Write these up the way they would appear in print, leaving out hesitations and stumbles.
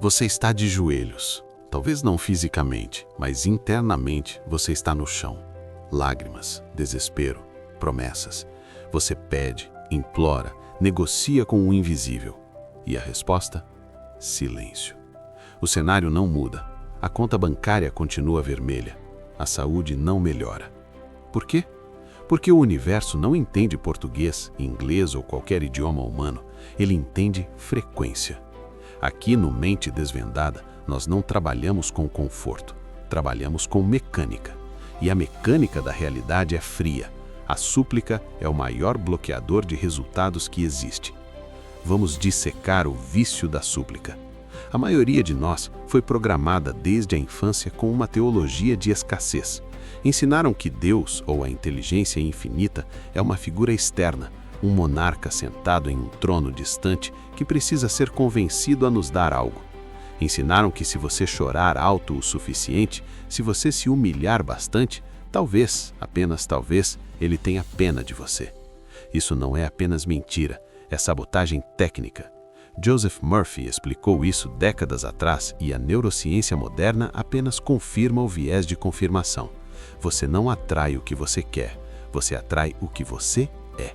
Você está de joelhos. Talvez não fisicamente, mas internamente você está no chão. Lágrimas, desespero, promessas. Você pede, implora, negocia com o invisível. E a resposta? Silêncio. O cenário não muda. A conta bancária continua vermelha. A saúde não melhora. Por quê? Porque o universo não entende português, inglês ou qualquer idioma humano. Ele entende frequência. Aqui no Mente Desvendada, nós não trabalhamos com conforto, trabalhamos com mecânica. E a mecânica da realidade é fria. A súplica é o maior bloqueador de resultados que existe. Vamos dissecar o vício da súplica. A maioria de nós foi programada desde a infância com uma teologia de escassez. Ensinaram que Deus, ou a inteligência infinita, é uma figura externa, um monarca sentado em um trono distante que precisa ser convencido a nos dar algo. Ensinaram que se você chorar alto o suficiente, se você se humilhar bastante, talvez, apenas talvez, ele tenha pena de você. Isso não é apenas mentira, é sabotagem técnica. Joseph Murphy explicou isso décadas atrás e a neurociência moderna apenas confirma o viés de confirmação. Você não atrai o que você quer, você atrai o que você é.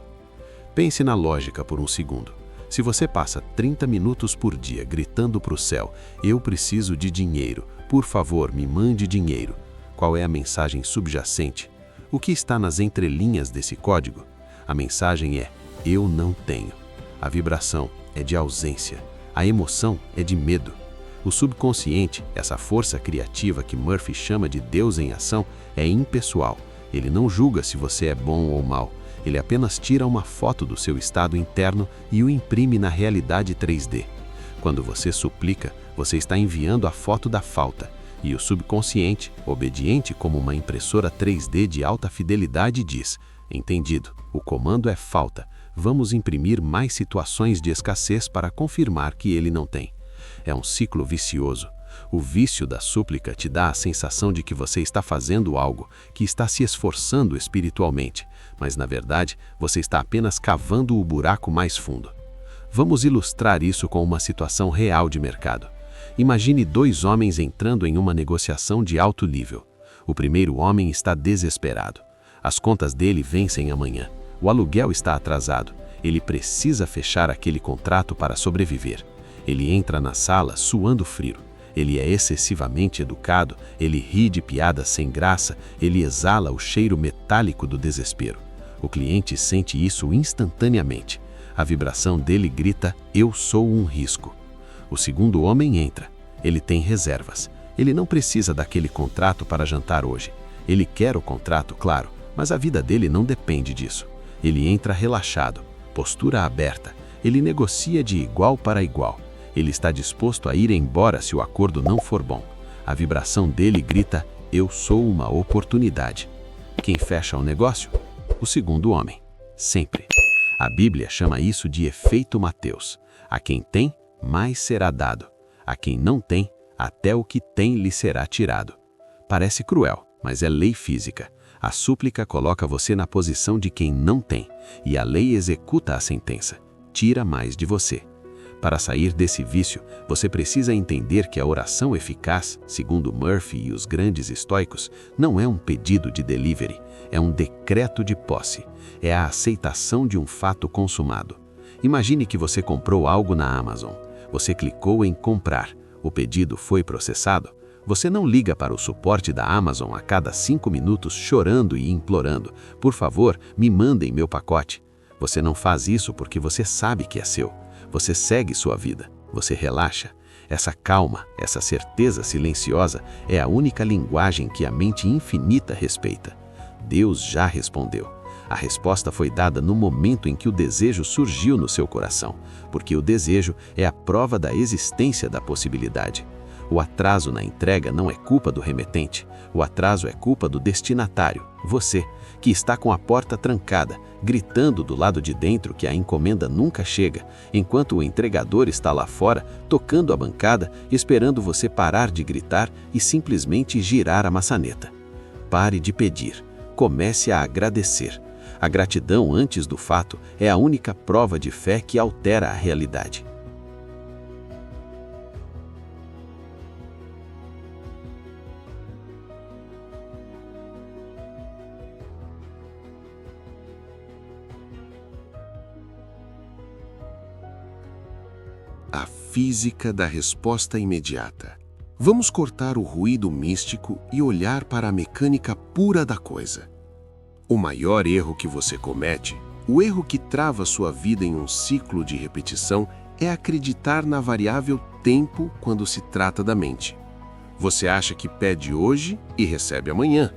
Pense na lógica por um segundo. Se você passa 30 minutos por dia gritando para o céu, eu preciso de dinheiro, por favor, me mande dinheiro. Qual é a mensagem subjacente? O que está nas entrelinhas desse código? A mensagem é, eu não tenho. A vibração é de ausência. A emoção é de medo. O subconsciente, essa força criativa que Murphy chama de Deus em ação, é impessoal. Ele não julga se você é bom ou mal. Ele apenas tira uma foto do seu estado interno e o imprime na realidade 3D. Quando você suplica, você está enviando a foto da falta. E o subconsciente, obediente como uma impressora 3D de alta fidelidade, diz: entendido, o comando é falta. Vamos imprimir mais situações de escassez para confirmar que ele não tem. É um ciclo vicioso. O vício da súplica te dá a sensação de que você está fazendo algo, que está se esforçando espiritualmente, mas na verdade você está apenas cavando o buraco mais fundo. Vamos ilustrar isso com uma situação real de mercado. Imagine dois homens entrando em uma negociação de alto nível. O primeiro homem está desesperado. As contas dele vencem amanhã. O aluguel está atrasado. Ele precisa fechar aquele contrato para sobreviver. Ele entra na sala suando frio. Ele é excessivamente educado, ele ri de piadas sem graça, ele exala o cheiro metálico do desespero. O cliente sente isso instantaneamente. A vibração dele grita, eu sou um risco. O segundo homem entra. Ele tem reservas. Ele não precisa daquele contrato para jantar hoje. Ele quer o contrato, claro, mas a vida dele não depende disso. Ele entra relaxado, postura aberta. Ele negocia de igual para igual. Ele está disposto a ir embora se o acordo não for bom. A vibração dele grita, eu sou uma oportunidade. Quem fecha o negócio? O segundo homem. Sempre. A Bíblia chama isso de efeito Mateus. A quem tem, mais será dado. A quem não tem, até o que tem lhe será tirado. Parece cruel, mas é lei física. A súplica coloca você na posição de quem não tem, e a lei executa a sentença. Tira mais de você. Para sair desse vício, você precisa entender que a oração eficaz, segundo Murphy e os grandes estoicos, não é um pedido de delivery, é um decreto de posse, é a aceitação de um fato consumado. Imagine que você comprou algo na Amazon. Você clicou em comprar, o pedido foi processado. Você não liga para o suporte da Amazon a cada 5 minutos chorando e implorando, por favor, me mandem meu pacote. Você não faz isso porque você sabe que é seu. Você segue sua vida, você relaxa. Essa calma, essa certeza silenciosa é a única linguagem que a mente infinita respeita. Deus já respondeu. A resposta foi dada no momento em que o desejo surgiu no seu coração, porque o desejo é a prova da existência da possibilidade. O atraso na entrega não é culpa do remetente, o atraso é culpa do destinatário, você, que está com a porta trancada, gritando do lado de dentro que a encomenda nunca chega, enquanto o entregador está lá fora, tocando a bancada, esperando você parar de gritar e simplesmente girar a maçaneta. Pare de pedir, comece a agradecer. A gratidão antes do fato é a única prova de fé que altera a realidade. A física da resposta imediata. Vamos cortar o ruído místico e olhar para a mecânica pura da coisa. O maior erro que você comete, o erro que trava sua vida em um ciclo de repetição, é acreditar na variável tempo quando se trata da mente. Você acha que pede hoje e recebe amanhã.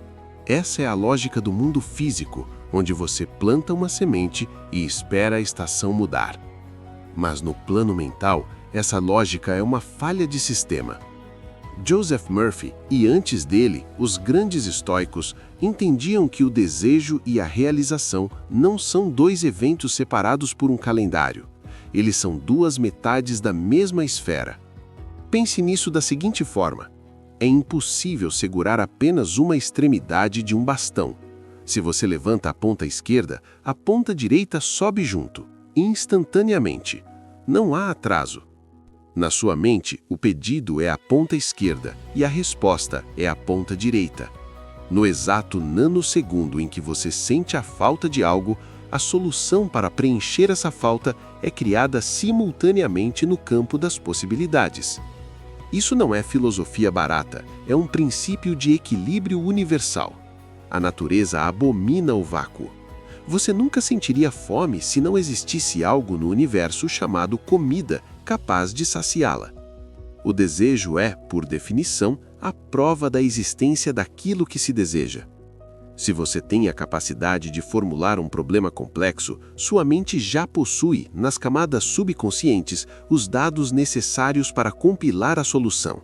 Essa é a lógica do mundo físico, onde você planta uma semente e espera a estação mudar. Mas no plano mental, essa lógica é uma falha de sistema. Joseph Murphy e antes dele, os grandes estoicos, entendiam que o desejo e a realização não são dois eventos separados por um calendário. Eles são duas metades da mesma esfera. Pense nisso da seguinte forma: é impossível segurar apenas uma extremidade de um bastão. Se você levanta a ponta esquerda, a ponta direita sobe junto, instantaneamente. Não há atraso. Na sua mente, o pedido é a ponta esquerda e a resposta é a ponta direita. No exato nanosegundo em que você sente a falta de algo, a solução para preencher essa falta é criada simultaneamente no campo das possibilidades. Isso não é filosofia barata, é um princípio de equilíbrio universal. A natureza abomina o vácuo. Você nunca sentiria fome se não existisse algo no universo chamado comida capaz de saciá-la. O desejo é, por definição, a prova da existência daquilo que se deseja. Se você tem a capacidade de formular um problema complexo, sua mente já possui, nas camadas subconscientes, os dados necessários para compilar a solução.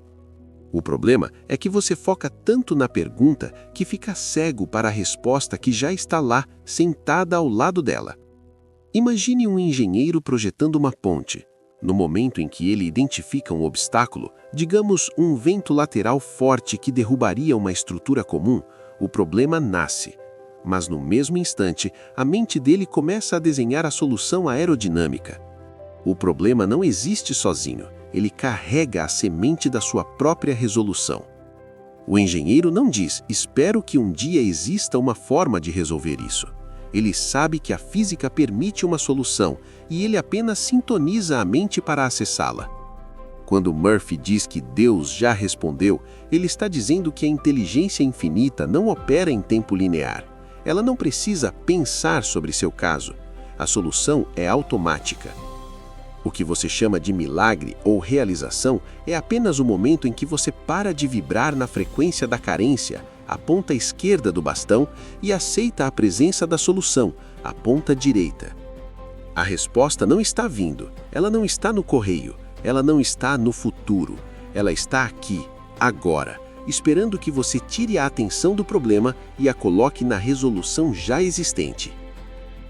O problema é que você foca tanto na pergunta que fica cego para a resposta que já está lá, sentada ao lado dela. Imagine um engenheiro projetando uma ponte. No momento em que ele identifica um obstáculo, digamos um vento lateral forte que derrubaria uma estrutura comum, o problema nasce. Mas no mesmo instante, a mente dele começa a desenhar a solução aerodinâmica. O problema não existe sozinho, ele carrega a semente da sua própria resolução. O engenheiro não diz, espero que um dia exista uma forma de resolver isso. Ele sabe que a física permite uma solução e ele apenas sintoniza a mente para acessá-la. Quando Murphy diz que Deus já respondeu, ele está dizendo que a inteligência infinita não opera em tempo linear. Ela não precisa pensar sobre seu caso. A solução é automática. O que você chama de milagre ou realização é apenas o momento em que você para de vibrar na frequência da carência, a ponta esquerda do bastão, e aceita a presença da solução, a ponta direita. A resposta não está vindo, ela não está no correio, ela não está no futuro, ela está aqui, agora, esperando que você tire a atenção do problema e a coloque na resolução já existente.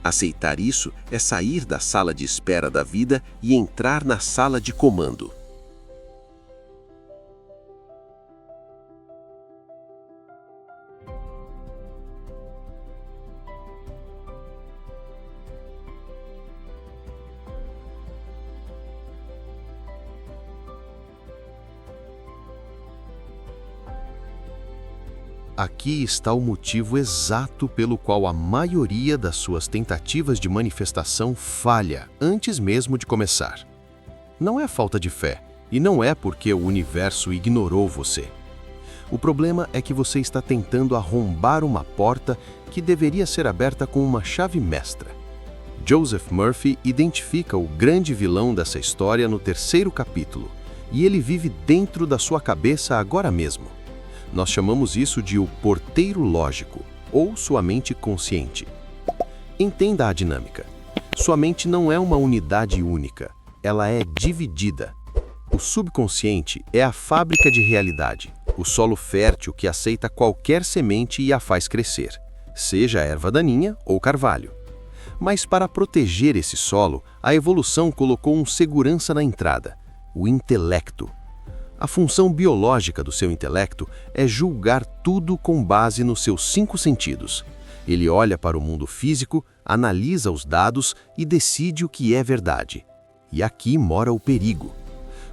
Aceitar isso é sair da sala de espera da vida e entrar na sala de comando. Aqui está o motivo exato pelo qual a maioria das suas tentativas de manifestação falha antes mesmo de começar. Não é falta de fé, e não é porque o universo ignorou você. O problema é que você está tentando arrombar uma porta que deveria ser aberta com uma chave mestra. Joseph Murphy identifica o grande vilão dessa história no 3º capítulo, e ele vive dentro da sua cabeça agora mesmo. Nós chamamos isso de o porteiro lógico, ou sua mente consciente. Entenda a dinâmica. Sua mente não é uma unidade única, ela é dividida. O subconsciente é a fábrica de realidade, o solo fértil que aceita qualquer semente e a faz crescer, seja erva daninha ou carvalho. Mas para proteger esse solo, a evolução colocou um segurança na entrada, o intelecto. A função biológica do seu intelecto é julgar tudo com base nos seus 5 sentidos. Ele olha para o mundo físico, analisa os dados e decide o que é verdade. E aqui mora o perigo.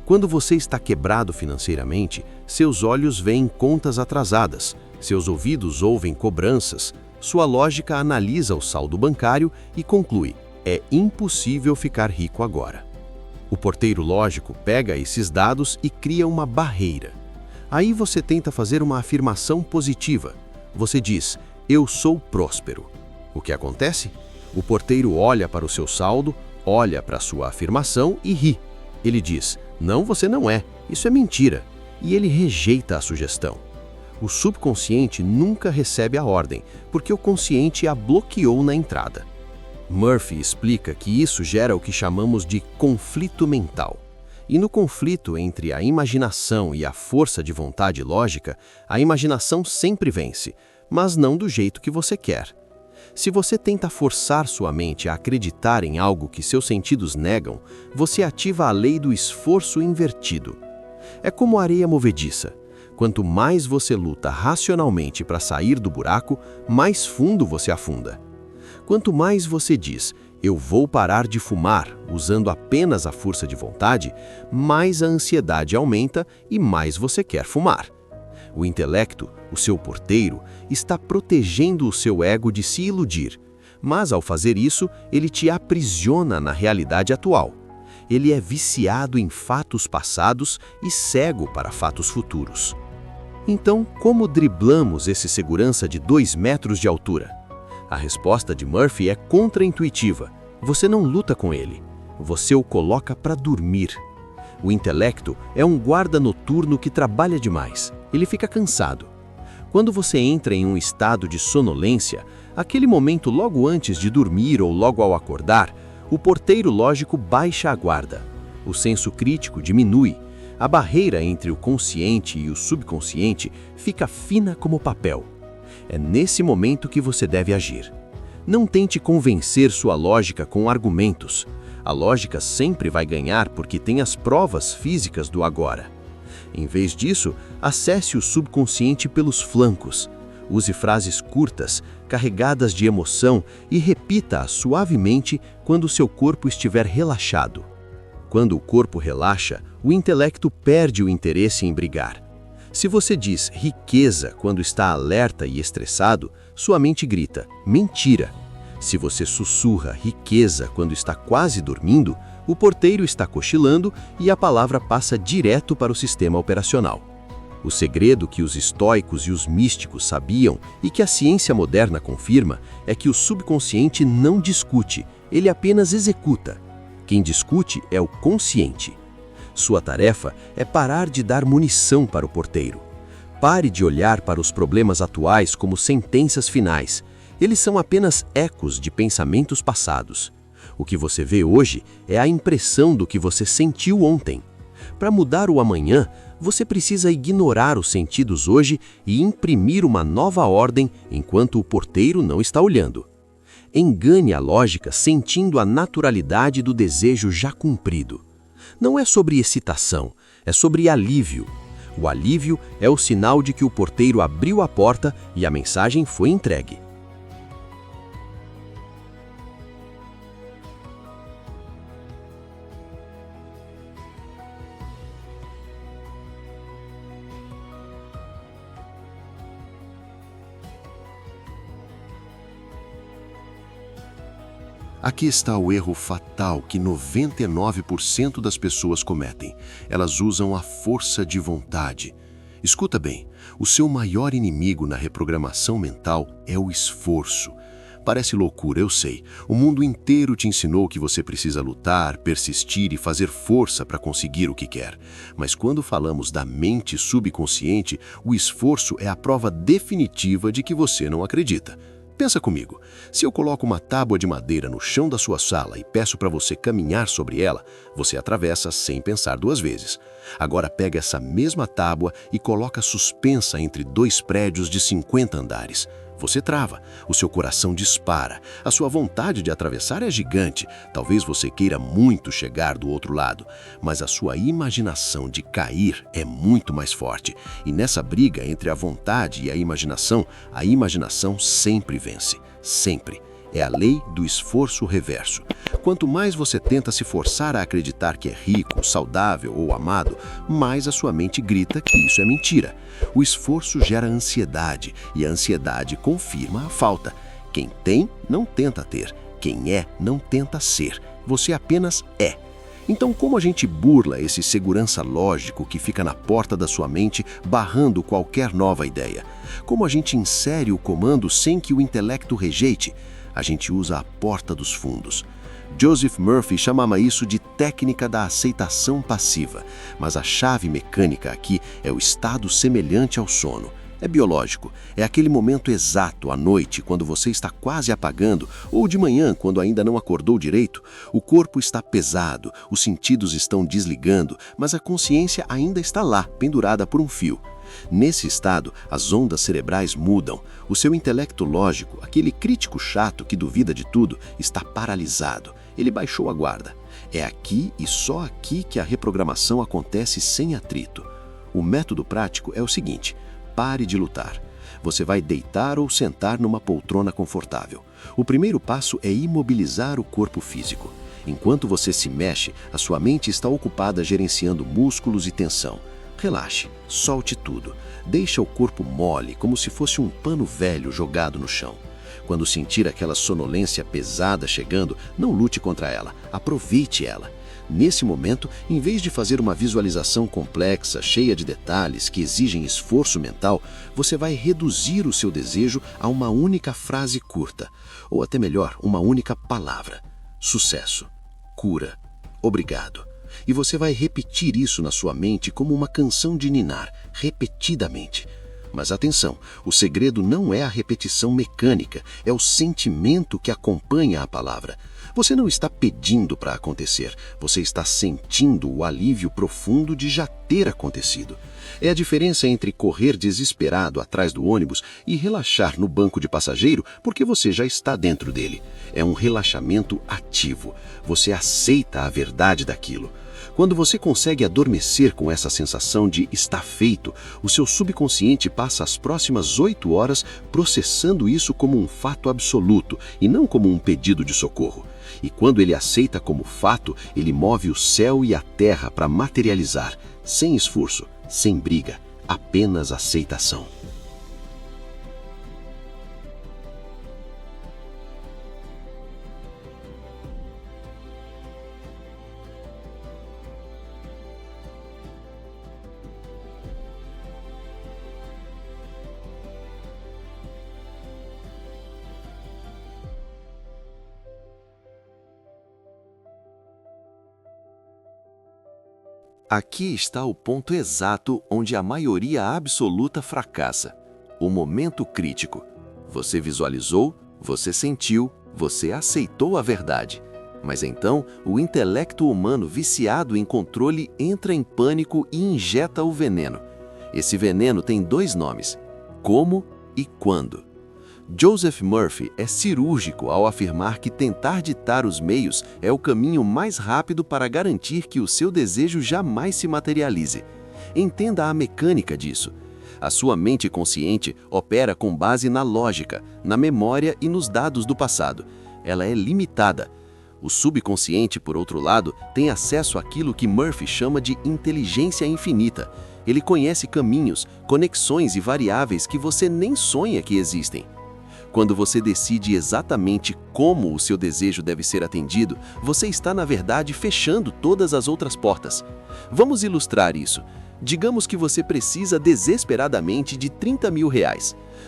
Quando você está quebrado financeiramente, seus olhos veem contas atrasadas, seus ouvidos ouvem cobranças, sua lógica analisa o saldo bancário e conclui: é impossível ficar rico agora. O porteiro lógico pega esses dados e cria uma barreira. Aí você tenta fazer uma afirmação positiva. Você diz, eu sou próspero. O que acontece? O porteiro olha para o seu saldo, olha para a sua afirmação e ri. Ele diz, não, você não é, isso é mentira. E ele rejeita a sugestão. O subconsciente nunca recebe a ordem, porque o consciente a bloqueou na entrada. Murphy explica que isso gera o que chamamos de conflito mental. E no conflito entre a imaginação e a força de vontade lógica, a imaginação sempre vence, mas não do jeito que você quer. Se você tenta forçar sua mente a acreditar em algo que seus sentidos negam, você ativa a lei do esforço invertido. É como areia movediça. Quanto mais você luta racionalmente para sair do buraco, mais fundo você afunda. Quanto mais você diz, eu vou parar de fumar, usando apenas a força de vontade, mais a ansiedade aumenta e mais você quer fumar. O intelecto, o seu porteiro, está protegendo o seu ego de se iludir, mas ao fazer isso, ele te aprisiona na realidade atual. Ele é viciado em fatos passados e cego para fatos futuros. Então, como driblamos esse segurança de 2 metros de altura? A resposta de Murphy é contraintuitiva. Você não luta com ele. Você o coloca para dormir. O intelecto é um guarda noturno que trabalha demais. Ele fica cansado. Quando você entra em um estado de sonolência, aquele momento logo antes de dormir ou logo ao acordar, o porteiro lógico baixa a guarda. O senso crítico diminui. A barreira entre o consciente e o subconsciente fica fina como papel. É nesse momento que você deve agir. Não tente convencer sua lógica com argumentos. A lógica sempre vai ganhar porque tem as provas físicas do agora. Em vez disso, acesse o subconsciente pelos flancos. Use frases curtas, carregadas de emoção e repita-as suavemente quando seu corpo estiver relaxado. Quando o corpo relaxa, o intelecto perde o interesse em brigar. Se você diz riqueza quando está alerta e estressado, sua mente grita, mentira. Se você sussurra riqueza quando está quase dormindo, o porteiro está cochilando e a palavra passa direto para o sistema operacional. O segredo que os estoicos e os místicos sabiam e que a ciência moderna confirma é que o subconsciente não discute, ele apenas executa. Quem discute é o consciente. Sua tarefa é parar de dar munição para o porteiro. Pare de olhar para os problemas atuais como sentenças finais. Eles são apenas ecos de pensamentos passados. O que você vê hoje é a impressão do que você sentiu ontem. Para mudar o amanhã, você precisa ignorar os sentidos hoje e imprimir uma nova ordem enquanto o porteiro não está olhando. Engane a lógica sentindo a naturalidade do desejo já cumprido. Não é sobre excitação, é sobre alívio. O alívio é o sinal de que o porteiro abriu a porta e a mensagem foi entregue. Aqui está o erro fatal que 99% das pessoas cometem. Elas usam a força de vontade. Escuta bem, o seu maior inimigo na reprogramação mental é o esforço. Parece loucura, eu sei. O mundo inteiro te ensinou que você precisa lutar, persistir e fazer força para conseguir o que quer. Mas quando falamos da mente subconsciente, o esforço é a prova definitiva de que você não acredita. Pensa comigo, se eu coloco uma tábua de madeira no chão da sua sala e peço para você caminhar sobre ela, você atravessa sem pensar 2 vezes. Agora pega essa mesma tábua e coloca suspensa entre 2 prédios de 50 andares. Você trava, o seu coração dispara, a sua vontade de atravessar é gigante, talvez você queira muito chegar do outro lado, mas a sua imaginação de cair é muito mais forte, e nessa briga entre a vontade e a imaginação sempre vence, sempre. É a lei do esforço reverso. Quanto mais você tenta se forçar a acreditar que é rico, saudável ou amado, mais a sua mente grita que isso é mentira. O esforço gera ansiedade e a ansiedade confirma a falta. Quem tem, não tenta ter. Quem é, não tenta ser. Você apenas é. Então, como a gente burla esse segurança lógico que fica na porta da sua mente, barrando qualquer nova ideia? Como a gente insere o comando sem que o intelecto rejeite? A gente usa a porta dos fundos. Joseph Murphy chamava isso de técnica da aceitação passiva, mas a chave mecânica aqui é o estado semelhante ao sono. É biológico, é aquele momento exato, à noite, quando você está quase apagando, ou de manhã, quando ainda não acordou direito. O corpo está pesado, os sentidos estão desligando, mas a consciência ainda está lá, pendurada por um fio. Nesse estado, as ondas cerebrais mudam. O seu intelecto lógico, aquele crítico chato que duvida de tudo, está paralisado. Ele baixou a guarda. É aqui e só aqui que a reprogramação acontece sem atrito. O método prático é o seguinte: pare de lutar. Você vai deitar ou sentar numa poltrona confortável. O primeiro passo é imobilizar o corpo físico. Enquanto você se mexe, a sua mente está ocupada gerenciando músculos e tensão. Relaxe, solte tudo. Deixa o corpo mole, como se fosse um pano velho jogado no chão. Quando sentir aquela sonolência pesada chegando, não lute contra ela, aproveite ela. Nesse momento, em vez de fazer uma visualização complexa, cheia de detalhes, que exigem esforço mental, você vai reduzir o seu desejo a uma única frase curta, ou até melhor, uma única palavra: sucesso, cura, obrigado. E você vai repetir isso na sua mente como uma canção de ninar, repetidamente. Mas atenção, o segredo não é a repetição mecânica, é o sentimento que acompanha a palavra. Você não está pedindo para acontecer, você está sentindo o alívio profundo de já ter acontecido. É a diferença entre correr desesperado atrás do ônibus e relaxar no banco de passageiro porque você já está dentro dele. É um relaxamento ativo. Você aceita a verdade daquilo. Quando você consegue adormecer com essa sensação de está feito, o seu subconsciente passa as próximas 8 horas processando isso como um fato absoluto e não como um pedido de socorro. E quando ele aceita como fato, ele move o céu e a terra para materializar, sem esforço, sem briga, apenas aceitação. Aqui está o ponto exato onde a maioria absoluta fracassa. O momento crítico. Você visualizou, você sentiu, você aceitou a verdade. Mas então, o intelecto humano viciado em controle entra em pânico e injeta o veneno. Esse veneno tem 2 nomes: como e quando. Joseph Murphy é cirúrgico ao afirmar que tentar ditar os meios é o caminho mais rápido para garantir que o seu desejo jamais se materialize. Entenda a mecânica disso. A sua mente consciente opera com base na lógica, na memória e nos dados do passado. Ela é limitada. O subconsciente, por outro lado, tem acesso àquilo que Murphy chama de inteligência infinita. Ele conhece caminhos, conexões e variáveis que você nem sonha que existem. Quando você decide exatamente como o seu desejo deve ser atendido, você está, na verdade, fechando todas as outras portas. Vamos ilustrar isso. Digamos que você precisa desesperadamente de R$30 mil.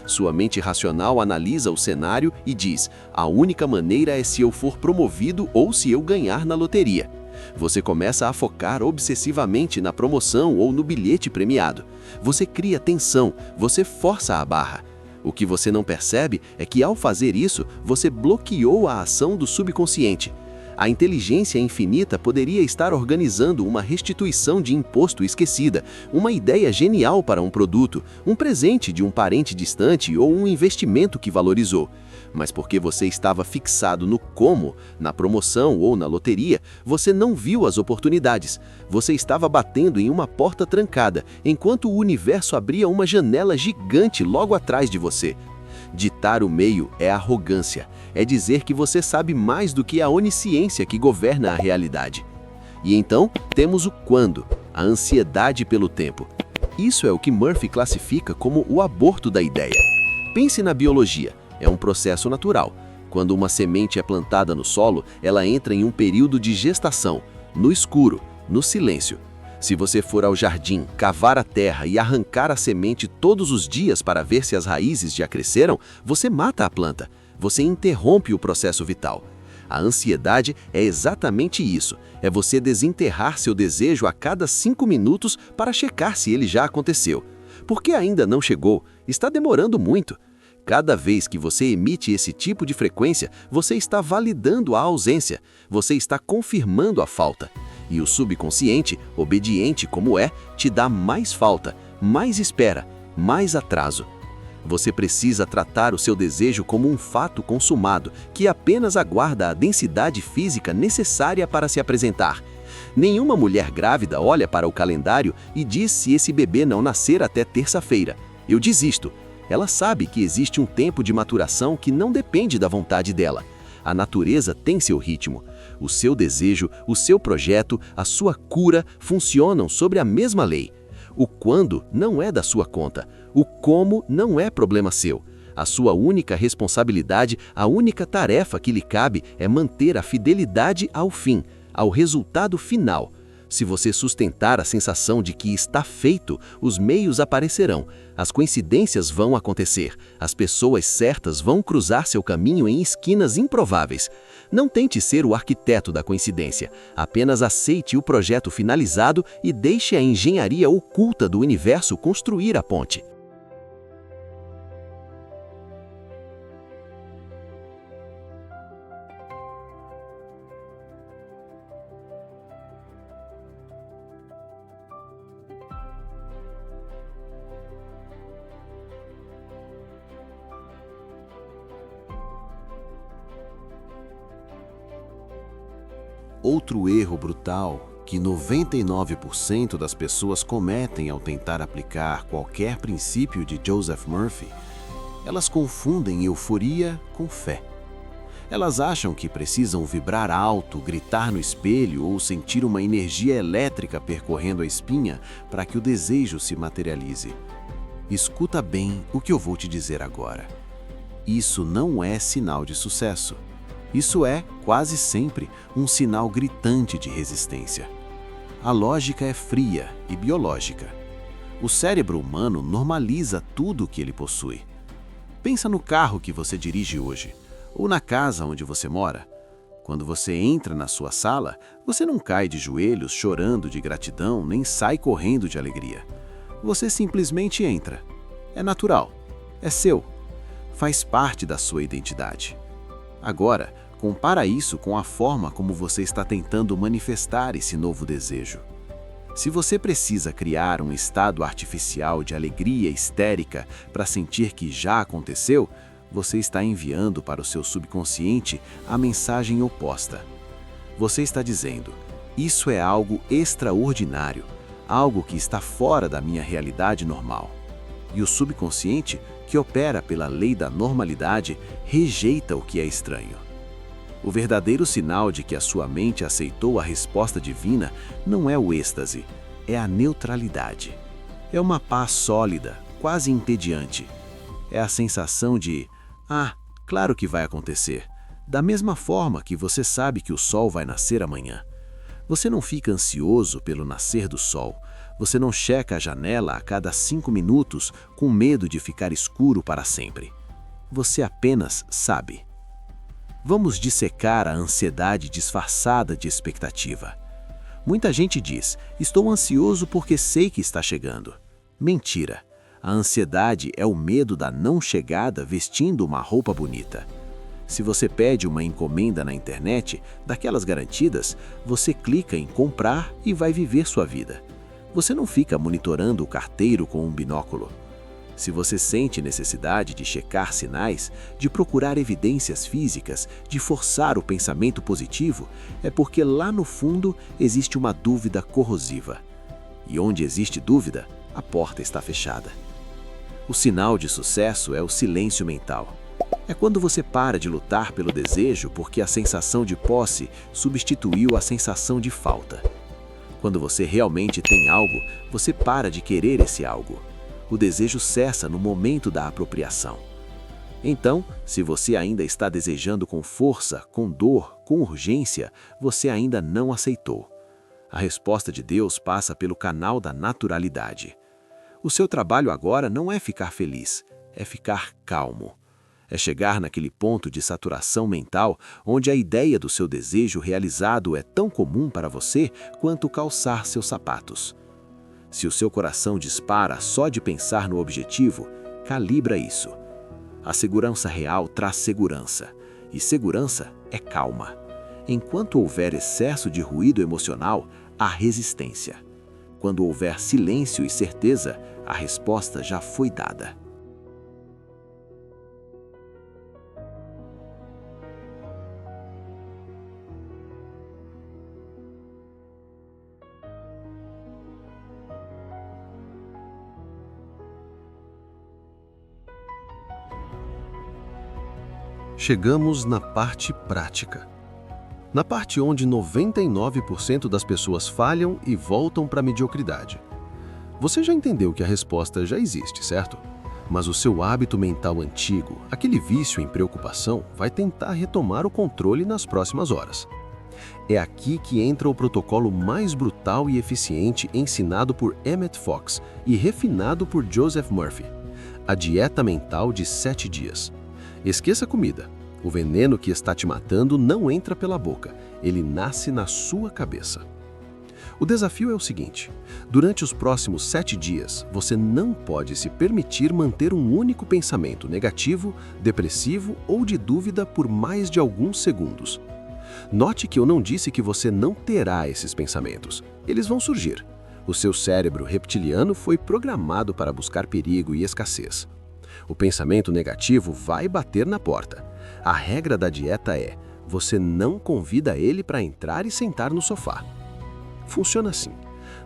Sua mente racional analisa o cenário e diz: a única maneira é se eu for promovido ou se eu ganhar na loteria. Você começa a focar obsessivamente na promoção ou no bilhete premiado. Você cria tensão, você força a barra. O que você não percebe é que, ao fazer isso, você bloqueou a ação do subconsciente. A inteligência infinita poderia estar organizando uma restituição de imposto esquecida, uma ideia genial para um produto, um presente de um parente distante ou um investimento que valorizou. Mas porque você estava fixado no como, na promoção ou na loteria, você não viu as oportunidades. Você estava batendo em uma porta trancada, enquanto o universo abria uma janela gigante logo atrás de você. Ditar o meio é arrogância, é dizer que você sabe mais do que a onisciência que governa a realidade. E então, temos o quando, a ansiedade pelo tempo. Isso é o que Murphy classifica como o aborto da ideia. Pense na biologia. É um processo natural. Quando uma semente é plantada no solo, ela entra em um período de gestação. no escuro, no silêncio. Se você for ao jardim, cavar a terra e arrancar a semente todos os dias para ver se as raízes já cresceram, você mata a planta. Você interrompe o processo vital. A ansiedade é exatamente isso. É você desenterrar seu desejo a cada 5 minutos para checar se ele já aconteceu. Porque ainda não chegou, está demorando muito. Cada vez que você emite esse tipo de frequência, você está validando a ausência, você está confirmando a falta. E o subconsciente, obediente como é, te dá mais falta, mais espera, mais atraso. Você precisa tratar o seu desejo como um fato consumado, que apenas aguarda a densidade física necessária para se apresentar. Nenhuma mulher grávida olha para o calendário e diz se esse bebê não nascer até terça-feira: eu desisto. Ela sabe que existe um tempo de maturação que não depende da vontade dela. A natureza tem seu ritmo. O seu desejo, o seu projeto, a sua cura funcionam sobre a mesma lei. O quando não é da sua conta. O como não é problema seu. A sua única responsabilidade, a única tarefa que lhe cabe é manter a fidelidade ao fim, ao resultado final. Se você sustentar a sensação de que está feito, os meios aparecerão, as coincidências vão acontecer, as pessoas certas vão cruzar seu caminho em esquinas improváveis. Não tente ser o arquiteto da coincidência, apenas aceite o projeto finalizado e deixe a engenharia oculta do universo construir a ponte. Outro erro brutal que 99% das pessoas cometem ao tentar aplicar qualquer princípio de Joseph Murphy, elas confundem euforia com fé. Elas acham que precisam vibrar alto, gritar no espelho ou sentir uma energia elétrica percorrendo a espinha para que o desejo se materialize. Escuta bem o que eu vou te dizer agora. Isso não é sinal de sucesso. Isso é, quase sempre, um sinal gritante de resistência. A lógica é fria e biológica. O cérebro humano normaliza tudo o que ele possui. Pensa no carro que você dirige hoje, ou na casa onde você mora. Quando você entra na sua sala, você não cai de joelhos chorando de gratidão, nem sai correndo de alegria. Você simplesmente entra. É natural. É seu. Faz parte da sua identidade. Agora, compara isso com a forma como você está tentando manifestar esse novo desejo. Se você precisa criar um estado artificial de alegria histérica para sentir que já aconteceu, você está enviando para o seu subconsciente a mensagem oposta. Você está dizendo: isso é algo extraordinário, algo que está fora da minha realidade normal. E o subconsciente, que opera pela lei da normalidade, rejeita o que é estranho. O verdadeiro sinal de que a sua mente aceitou a resposta divina não é o êxtase, é a neutralidade. É uma paz sólida, quase entediante. É a sensação de: claro que vai acontecer. Da mesma forma que você sabe que o sol vai nascer amanhã. Você não fica ansioso pelo nascer do sol. Você não checa a janela a cada 5 minutos com medo de ficar escuro para sempre. Você apenas sabe. Vamos dissecar a ansiedade disfarçada de expectativa. Muita gente diz: estou ansioso porque sei que está chegando. Mentira. A ansiedade é o medo da não chegada vestindo uma roupa bonita. Se você pede uma encomenda na internet, daquelas garantidas, você clica em comprar e vai viver sua vida. Você não fica monitorando o carteiro com um binóculo. Se você sente necessidade de checar sinais, de procurar evidências físicas, de forçar o pensamento positivo, é porque lá no fundo existe uma dúvida corrosiva. E onde existe dúvida, a porta está fechada. O sinal de sucesso é o silêncio mental. É quando você para de lutar pelo desejo porque a sensação de posse substituiu a sensação de falta. Quando você realmente tem algo, você para de querer esse algo. O desejo cessa no momento da apropriação. Então, se você ainda está desejando com força, com dor, com urgência, você ainda não aceitou. A resposta de Deus passa pelo canal da naturalidade. O seu trabalho agora não é ficar feliz, é ficar calmo. É chegar naquele ponto de saturação mental onde a ideia do seu desejo realizado é tão comum para você quanto calçar seus sapatos. Se o seu coração dispara só de pensar no objetivo, calibra isso. A segurança real traz segurança, e segurança é calma. Enquanto houver excesso de ruído emocional, há resistência. Quando houver silêncio e certeza, a resposta já foi dada. Chegamos na parte prática. Na parte onde 99% das pessoas falham e voltam para a mediocridade. Você já entendeu que a resposta já existe, certo? Mas o seu hábito mental antigo, aquele vício em preocupação, vai tentar retomar o controle nas próximas horas. É aqui que entra o protocolo mais brutal e eficiente ensinado por Emmett Fox e refinado por Joseph Murphy. A dieta mental de 7 dias. Esqueça a comida. O veneno que está te matando não entra pela boca, ele nasce na sua cabeça. O desafio é o seguinte: durante os próximos 7 dias, você não pode se permitir manter um único pensamento negativo, depressivo ou de dúvida por mais de alguns segundos. Note que eu não disse que você não terá esses pensamentos. Eles vão surgir. O seu cérebro reptiliano foi programado para buscar perigo e escassez. O pensamento negativo vai bater na porta. A regra da dieta é: você não convida ele para entrar e sentar no sofá. Funciona assim.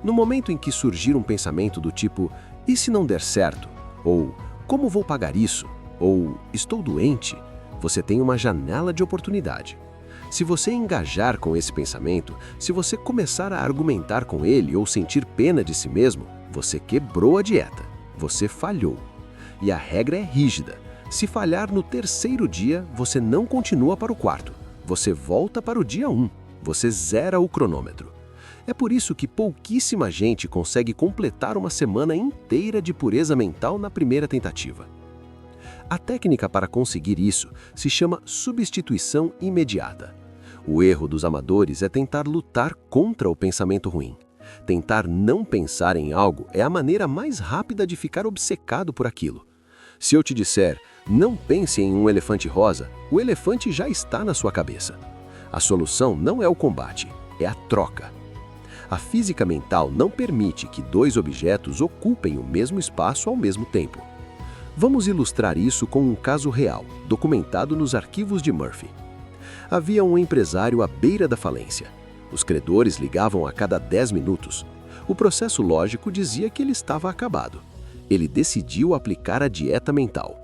No momento em que surgir um pensamento do tipo "e se não der certo?" ou "como vou pagar isso?" ou "estou doente?", você tem uma janela de oportunidade. Se você engajar com esse pensamento, se você começar a argumentar com ele ou sentir pena de si mesmo, você quebrou a dieta. Você falhou. E a regra é rígida. Se falhar no 3º dia, você não continua para o 4º. Você volta para o dia 1. Você zera o cronômetro. É por isso que pouquíssima gente consegue completar uma semana inteira de pureza mental na primeira tentativa. A técnica para conseguir isso se chama substituição imediata. O erro dos amadores é tentar lutar contra o pensamento ruim. Tentar não pensar em algo é a maneira mais rápida de ficar obcecado por aquilo. Se eu te disser, não pense em um elefante rosa, o elefante já está na sua cabeça. A solução não é o combate, é a troca. A física mental não permite que 2 objetos ocupem o mesmo espaço ao mesmo tempo. Vamos ilustrar isso com um caso real, documentado nos arquivos de Murphy. Havia um empresário à beira da falência. Os credores ligavam a cada 10 minutos. O processo lógico dizia que ele estava acabado. Ele decidiu aplicar a dieta mental.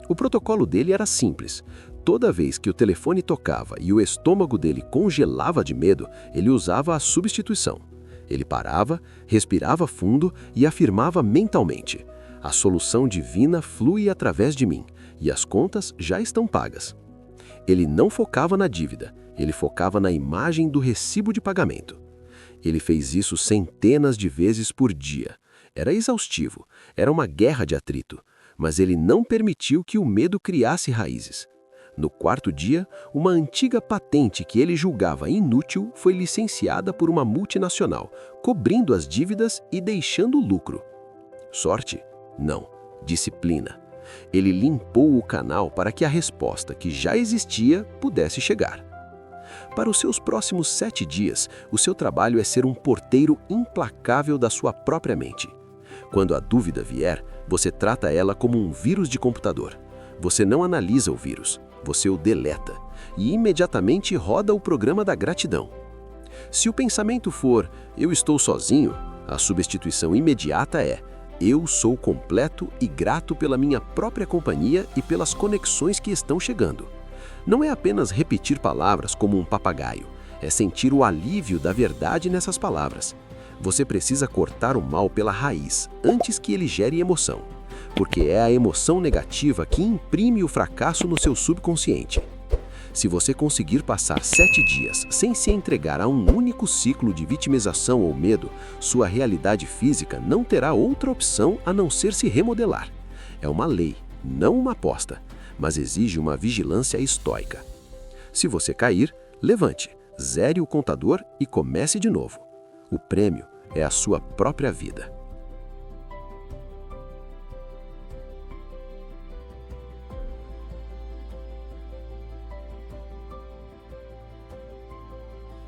O protocolo dele era simples. Toda vez que o telefone tocava e o estômago dele congelava de medo, ele usava a substituição. Ele parava, respirava fundo e afirmava mentalmente: "A solução divina flui através de mim, e as contas já estão pagas." Ele não focava na dívida, ele focava na imagem do recibo de pagamento. Ele fez isso centenas de vezes por dia. Era exaustivo, era uma guerra de atrito, mas ele não permitiu que o medo criasse raízes. No 4º dia, uma antiga patente que ele julgava inútil foi licenciada por uma multinacional, cobrindo as dívidas e deixando o lucro. Sorte? Não. Disciplina. Ele limpou o canal para que a resposta que já existia pudesse chegar. Para os seus próximos 7 dias, o seu trabalho é ser um porteiro implacável da sua própria mente. Quando a dúvida vier, você trata ela como um vírus de computador. Você não analisa o vírus, você o deleta e imediatamente roda o programa da gratidão. Se o pensamento for "eu estou sozinho", a substituição imediata é "eu sou completo e grato pela minha própria companhia e pelas conexões que estão chegando." Não é apenas repetir palavras como um papagaio, é sentir o alívio da verdade nessas palavras. Você precisa cortar o mal pela raiz, antes que ele gere emoção, porque é a emoção negativa que imprime o fracasso no seu subconsciente. Se você conseguir passar 7 dias sem se entregar a um único ciclo de vitimização ou medo, sua realidade física não terá outra opção a não ser se remodelar. É uma lei, não uma aposta, mas exige uma vigilância estoica. Se você cair, levante, zere o contador e comece de novo. O prêmio é a sua própria vida.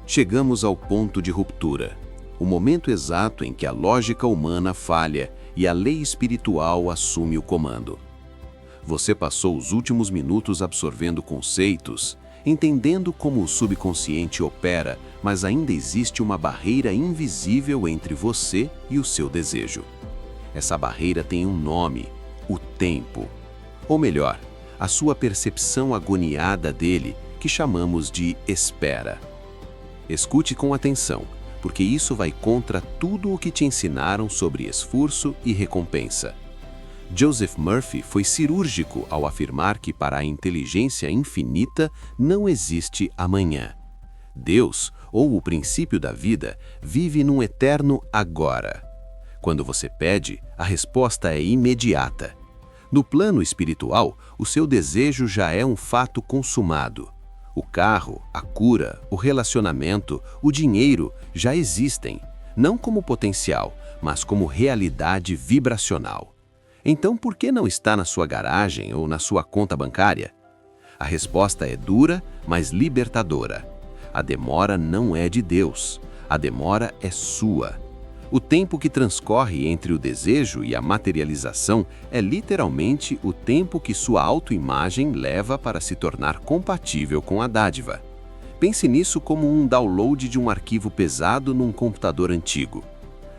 Chegamos ao ponto de ruptura, o momento exato em que a lógica humana falha e a lei espiritual assume o comando. Você passou os últimos minutos absorvendo conceitos, entendendo como o subconsciente opera, mas ainda existe uma barreira invisível entre você e o seu desejo. Essa barreira tem um nome: o tempo. Ou melhor, a sua percepção agoniada dele, que chamamos de espera. Escute com atenção, porque isso vai contra tudo o que te ensinaram sobre esforço e recompensa. Joseph Murphy foi cirúrgico ao afirmar que para a inteligência infinita não existe amanhã. Deus, ou o princípio da vida, vive num eterno agora. Quando você pede, a resposta é imediata. No plano espiritual, o seu desejo já é um fato consumado. O carro, a cura, o relacionamento, o dinheiro já existem, não como potencial, mas como realidade vibracional. Então, por que não está na sua garagem ou na sua conta bancária? A resposta é dura, mas libertadora. A demora não é de Deus, a demora é sua. O tempo que transcorre entre o desejo e a materialização é literalmente o tempo que sua autoimagem leva para se tornar compatível com a dádiva. Pense nisso como um download de um arquivo pesado num computador antigo.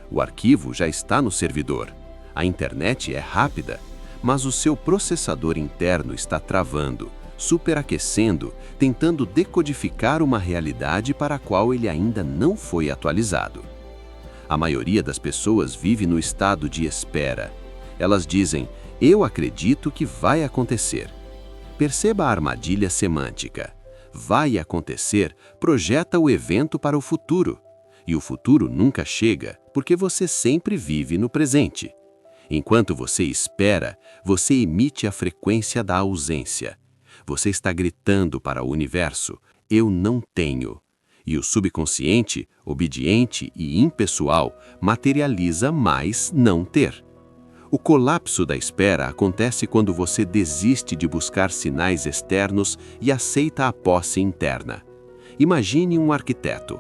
O arquivo já está no servidor. A internet é rápida, mas o seu processador interno está travando, superaquecendo, tentando decodificar uma realidade para a qual ele ainda não foi atualizado. A maioria das pessoas vive no estado de espera. Elas dizem: eu acredito que vai acontecer. Perceba a armadilha semântica. Vai acontecer projeta o evento para o futuro. E o futuro nunca chega, porque você sempre vive no presente. Enquanto você espera, você emite a frequência da ausência. Você está gritando para o universo: eu não tenho. E o subconsciente, obediente e impessoal, materializa mais não ter. O colapso da espera acontece quando você desiste de buscar sinais externos e aceita a posse interna. Imagine um arquiteto.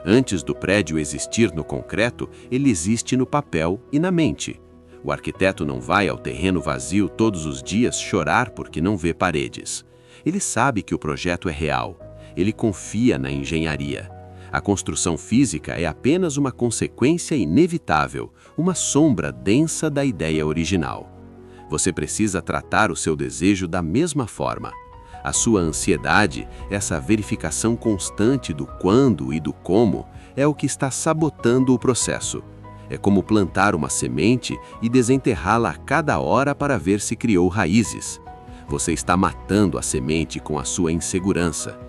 Antes do prédio existir no concreto, ele existe no papel e na mente. O arquiteto não vai ao terreno vazio todos os dias chorar porque não vê paredes. Ele sabe que o projeto é real. Ele confia na engenharia. A construção física é apenas uma consequência inevitável, uma sombra densa da ideia original. Você precisa tratar o seu desejo da mesma forma. A sua ansiedade, essa verificação constante do quando e do como, é o que está sabotando o processo. É como plantar uma semente e desenterrá-la a cada hora para ver se criou raízes. Você está matando a semente com a sua insegurança.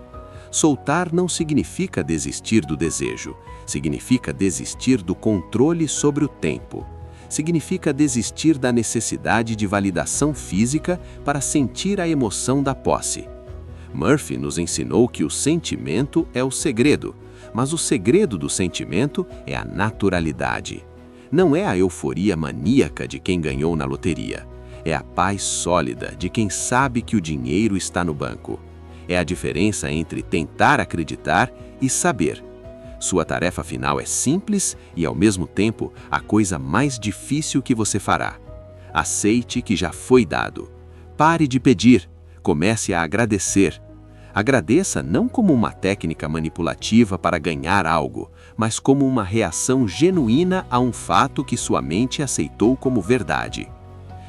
Soltar não significa desistir do desejo, significa desistir do controle sobre o tempo. Significa desistir da necessidade de validação física para sentir a emoção da posse. Murphy nos ensinou que o sentimento é o segredo, mas o segredo do sentimento é a naturalidade. Não é a euforia maníaca de quem ganhou na loteria. É a paz sólida de quem sabe que o dinheiro está no banco. É a diferença entre tentar acreditar e saber. Sua tarefa final é simples e, ao mesmo tempo, a coisa mais difícil que você fará. Aceite que já foi dado. Pare de pedir. Comece a agradecer. Agradeça não como uma técnica manipulativa para ganhar algo, mas como uma reação genuína a um fato que sua mente aceitou como verdade.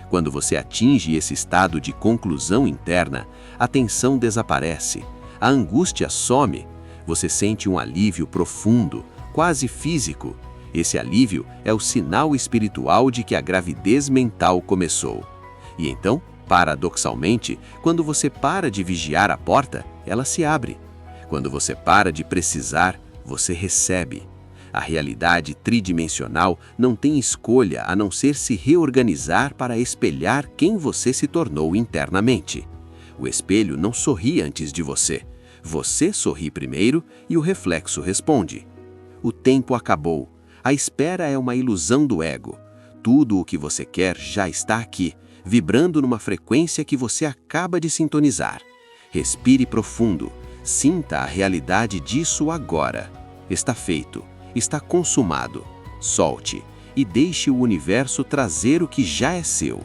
Quando você atinge esse estado de conclusão interna, a tensão desaparece, a angústia some, você sente um alívio profundo, quase físico. Esse alívio é o sinal espiritual de que a gravidez mental começou. E então, paradoxalmente, quando você para de vigiar a porta, ela se abre. Quando você para de precisar, você recebe. A realidade tridimensional não tem escolha a não ser se reorganizar para espelhar quem você se tornou internamente. O espelho não sorri antes de você. Você sorri primeiro e o reflexo responde. O tempo acabou. A espera é uma ilusão do ego. Tudo o que você quer já está aqui, vibrando numa frequência que você acaba de sintonizar. Respire profundo. Sinta a realidade disso agora. Está feito. Está consumado. Solte e deixe o universo trazer o que já é seu.